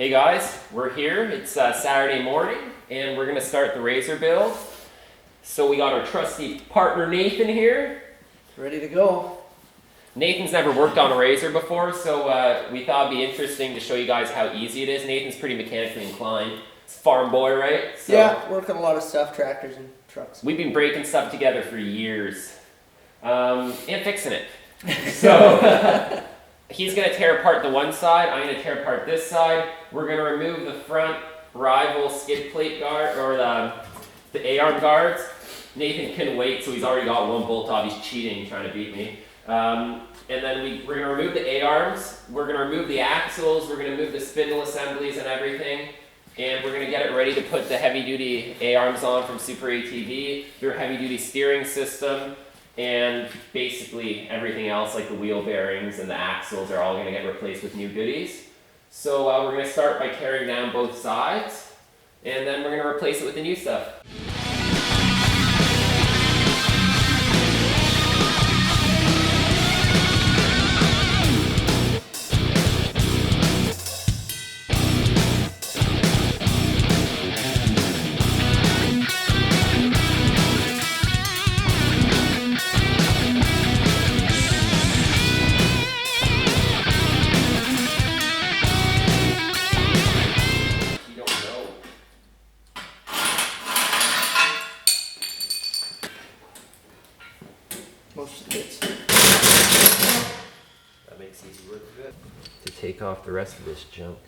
Hey guys, we're here. It's Saturday morning and we're gonna start the RZR build. So we got our trusty partner Nathan here. Ready to go. Nathan's never worked on a RZR before, so we thought it'd be interesting to show you guys how easy it is. Nathan's pretty mechanically inclined. It's a farm boy, right? So yeah, working a lot of stuff, tractors and trucks. We've been breaking stuff together for years and fixing it. So he's going to tear apart the one side, I'm going to tear apart this side. We're going to remove the front rival skid plate guard, or the A-arm guards. Nathan couldn't wait, so he's already got one bolt off. He's cheating, trying to beat me. And then we're going to remove the A-arms. We're going to remove the axles. We're going to move the spindle assemblies and everything. And we're going to get it ready to put the heavy-duty A-arms on from Super ATV, their heavy-duty steering system, and basically everything else like the wheel bearings and the axles are all going to get replaced with new goodies. So we're going to start by tearing down both sides, and then we're going to replace it with the new stuff. Most of the bits. That makes easy work good. To take off the rest of this junk.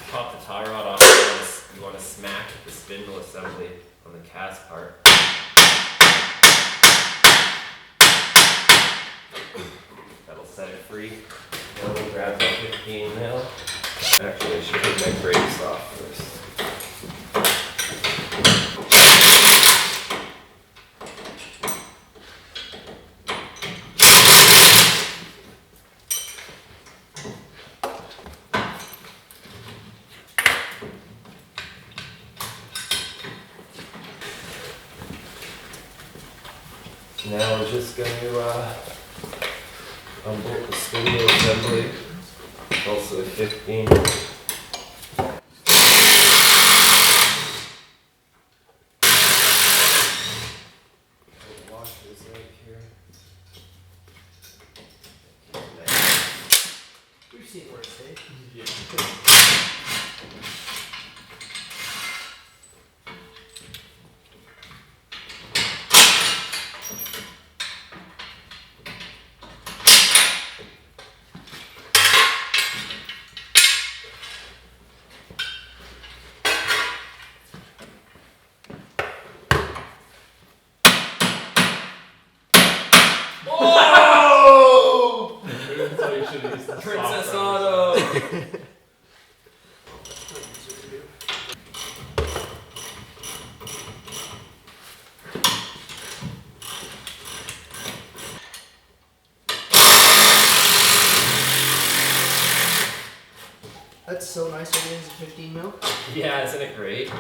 Pop the tie rod off. You want to smack the spindle assembly on the cast part. That'll set it free. Now we'll grab that 15 mil. Actually, I should take my brakes off first. Now we're just going to unbolt the spindle assembly, also a 15. Wash this right here. We've seen worse, eh? Yeah. Oh! Princess Auto! That's so nice that it is a 15 mil. Yeah, isn't it great?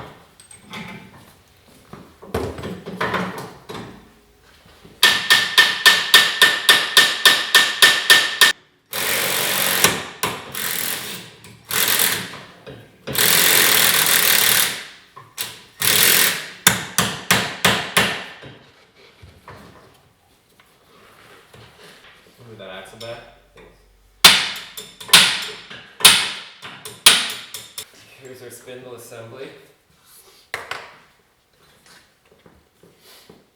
Move that axle back. Here's our spindle assembly.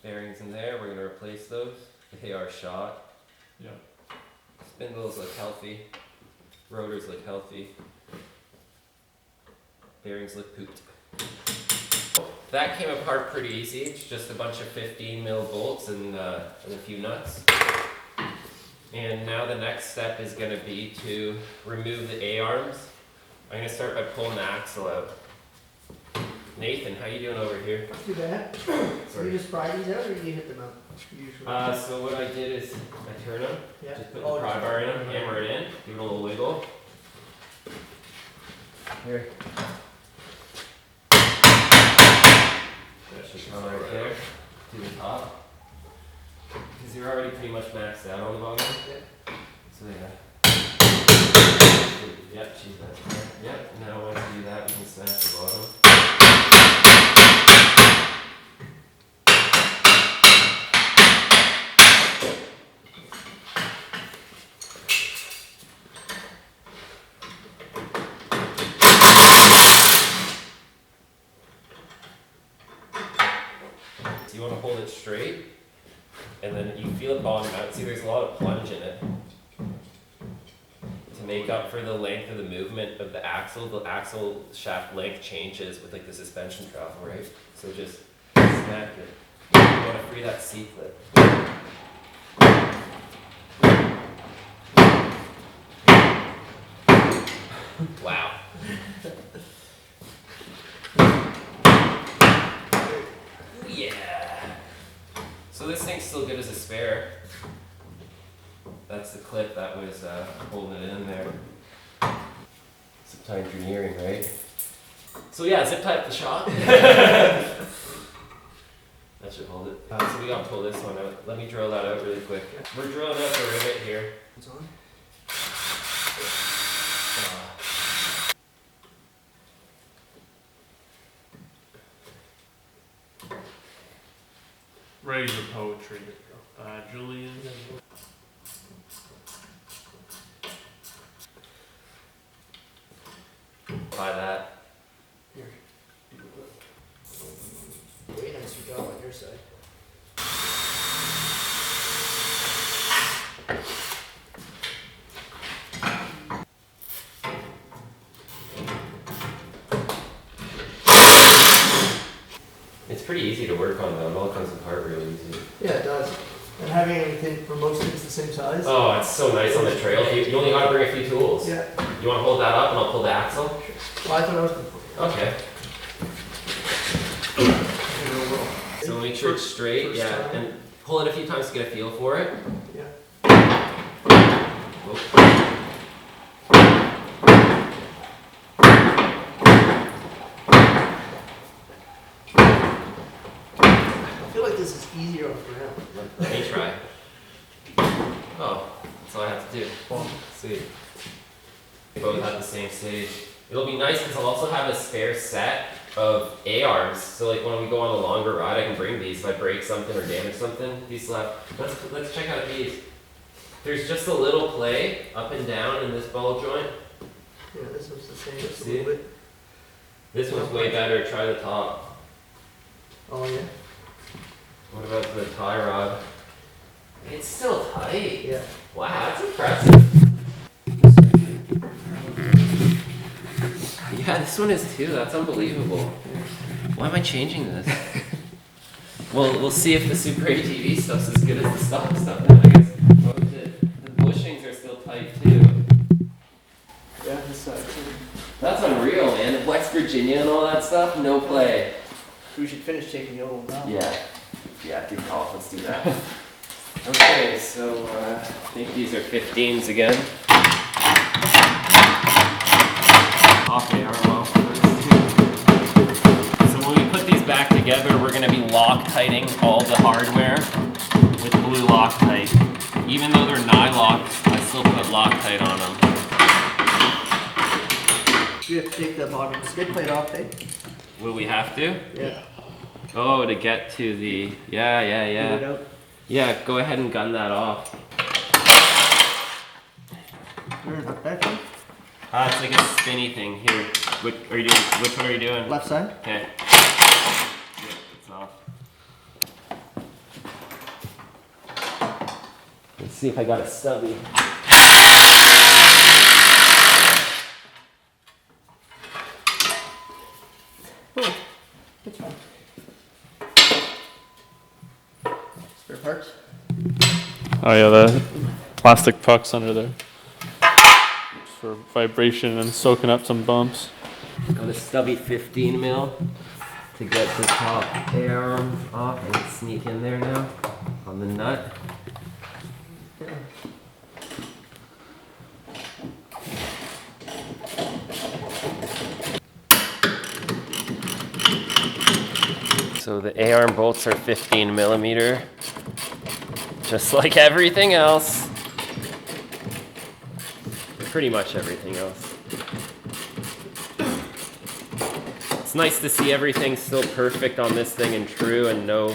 Bearings in there, we're going to replace those. They are shot. Yeah. Spindles look healthy. Rotors look healthy. Bearings look pooped. That came apart pretty easy. It's just a bunch of 15 mil bolts and a few nuts. And now the next step is going to be to remove the A-arms. I'm going to start by pulling the axle out. Nathan, how you doing over here? Not too bad. So you just pry these out or do you hit them out? Usually. So what I did is I turn them, Yeah. just put the pry bar in them, hammer it in, give it a little wiggle. Here. That should come right there to the top. Because you're already pretty much maxed out on the bottom. Yeah. So yeah. Yep, she's nice. Yep, now once you do that, we can smash the bottom. So you want to hold it straight, and then you feel it bottom out. See, there's a lot of plunge in it. To make up for the length of the movement of the axle shaft length changes with like the suspension travel, right? So just smack it. You want to free that C-clip. Wow. Yeah. So this thing's still good as a spare. That's the clip that was holding it in there. Zip tie engineering, right? So yeah, zip tie up the shop. That should hold it. So we gotta pull this one out. Let me drill that out really quick. We're drilling out the rivet here. It's on. Writing the poetry. Julian. Buy that. Here. Way nicer job on your side. It's pretty easy to work on though. It all comes apart really easy. Yeah, it does. And having everything for most things the same size. Oh, it's so nice on the trail. You only gotta bring a few tools. Yeah. You wanna hold that up and I'll pull the axle? Well, I thought I was going to put Okay. So make sure it's straight, First yeah, time. and pull it a few times to get a feel for it. Yeah. Whoop. I feel like this is easier off ground. Let me try. Oh, that's all I have to do. Sweet. We both have the same stage. It'll be nice because I'll also have a spare set of A-arms. So like when we go on a longer ride, I can bring these if I break something or damage something. These still have, let's check out these. There's just a little play up and down in this ball joint. Yeah, this one's the same. Just a See? little bit. This one's way better. Try the top. Oh, yeah. What about the tie rod? It's still tight. Yeah. Wow, that's impressive. Yeah, this one is too. That's unbelievable. Why am I changing this? Well, we'll see if the Super ATV stuff's as good as the stock stuff now, I guess. Oh, the bushings are still tight too. Yeah, this side too. That's unreal, man. West Virginia and all that stuff, no play. We should finish taking the old one out. Yeah. Yeah, good call. Let's do that. Okay, so I think these are 15s again. Okay, well. So when we put these back together, we're going to be Loctiting all the hardware with blue Loctite. Even though they're nylocks, I still put Loctite on them. You have to take the bottom skid plate off, eh? Will we have to? Yeah. Oh, to get to the... Yeah. Get it out. Yeah, go ahead and gun that off. Where is that thing? It's like a spinny thing. Here. Which one are you doing? Left side? Okay. Yeah, it's off. Let's see if I got a stubby. Oh, that's fine. Spare parts? Oh yeah, the plastic pucks under there. For vibration and soaking up some bumps. Got a stubby 15 mil to get the top arm off and sneak in there now on the nut. So the A-arm bolts are 15 millimeter, just like everything else. Pretty much everything else. It's nice to see everything still perfect on this thing and true, and no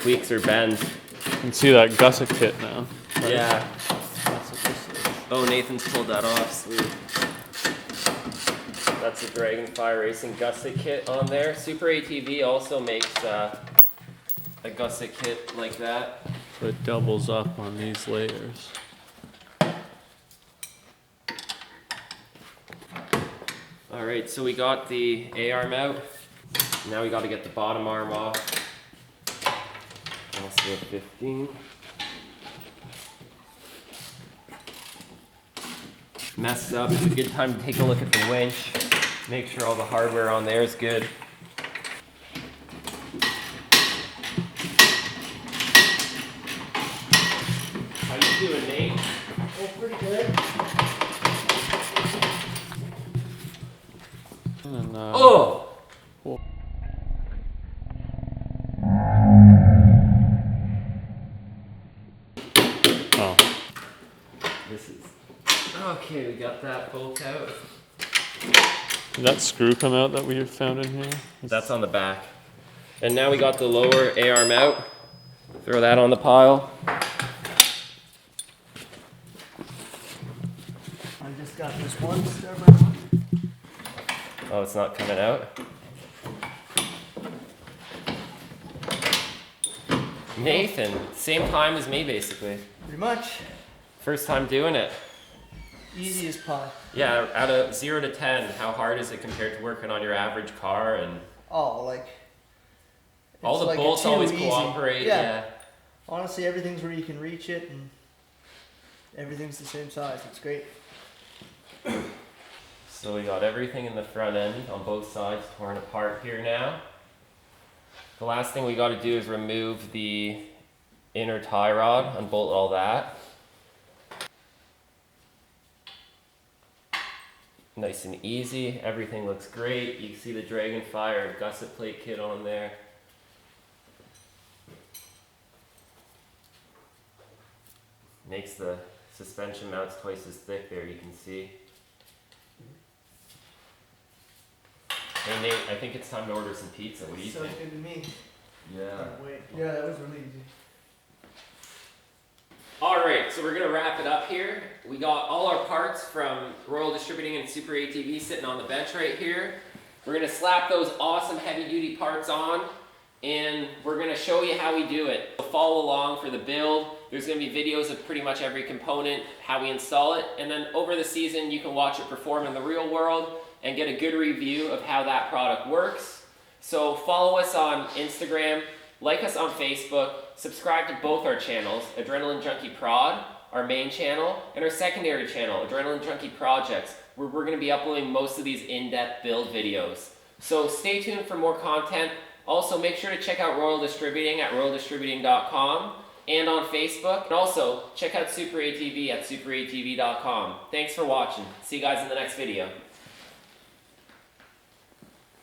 tweaks or bends. You can see that gusset kit now. Right? Yeah. That's what this is. Oh, Nathan's pulled that off. Sweet. That's a Dragonfly Racing gusset kit on there. Super ATV also makes a gusset kit like that. So it doubles up on these layers. All right, so we got the A-arm out. Now we got to get the bottom arm off. Also a 15. Messed up. It's a good time to take a look at the winch. Make sure all the hardware on there is good. How you doing, Nate? Oh, pretty good. And, Oh! Cool. Oh. This is... Okay, we got that bolt out. Did that screw come out that we found in here? That's on the back. And now we got the lower A-arm out. Throw that on the pile. I just got this one stubborn one. Oh, it's not coming out. Nathan, same time as me basically. Pretty much. First time doing it. Easy as pie. Yeah, out of 0 to 10, how hard is it compared to working on your average car? And Oh, like... all it's the like a bolts 2 always easy. cooperate. Yeah. Yeah. Honestly, everything's where you can reach it, and everything's the same size. It's great. So we got everything in the front end on both sides torn apart here now. The last thing we got to do is remove the inner tie rod, unbolt all that. Nice and easy, everything looks great. You can see the Dragonfly or gusset plate kit on there. Makes the suspension mounts twice as thick there, you can see. Hey Nate, I think it's time to order some pizza. What do you Sounds think? good to me. Yeah. Wait. Yeah, that was really easy. Alright, so we're gonna wrap it up here. We got all our parts from Royal Distributing and Super ATV sitting on the bench right here. We're gonna slap those awesome heavy duty parts on, and we're gonna show you how we do it. Follow along for the build. There's gonna be videos of pretty much every component, how we install it, and then over the season you can watch it perform in the real world and get a good review of how that product works. So follow us on Instagram, like us on Facebook, subscribe to both our channels, AdrenalineJunkieProd, our main channel, and our secondary channel, Adrenaline Junkie Projects, where we're going to be uploading most of these in-depth build videos. So stay tuned for more content. Also, make sure to check out Royal Distributing at royaldistributing.com and on Facebook. And also, check out Super ATV at superatv.com. Thanks for watching. See you guys in the next video.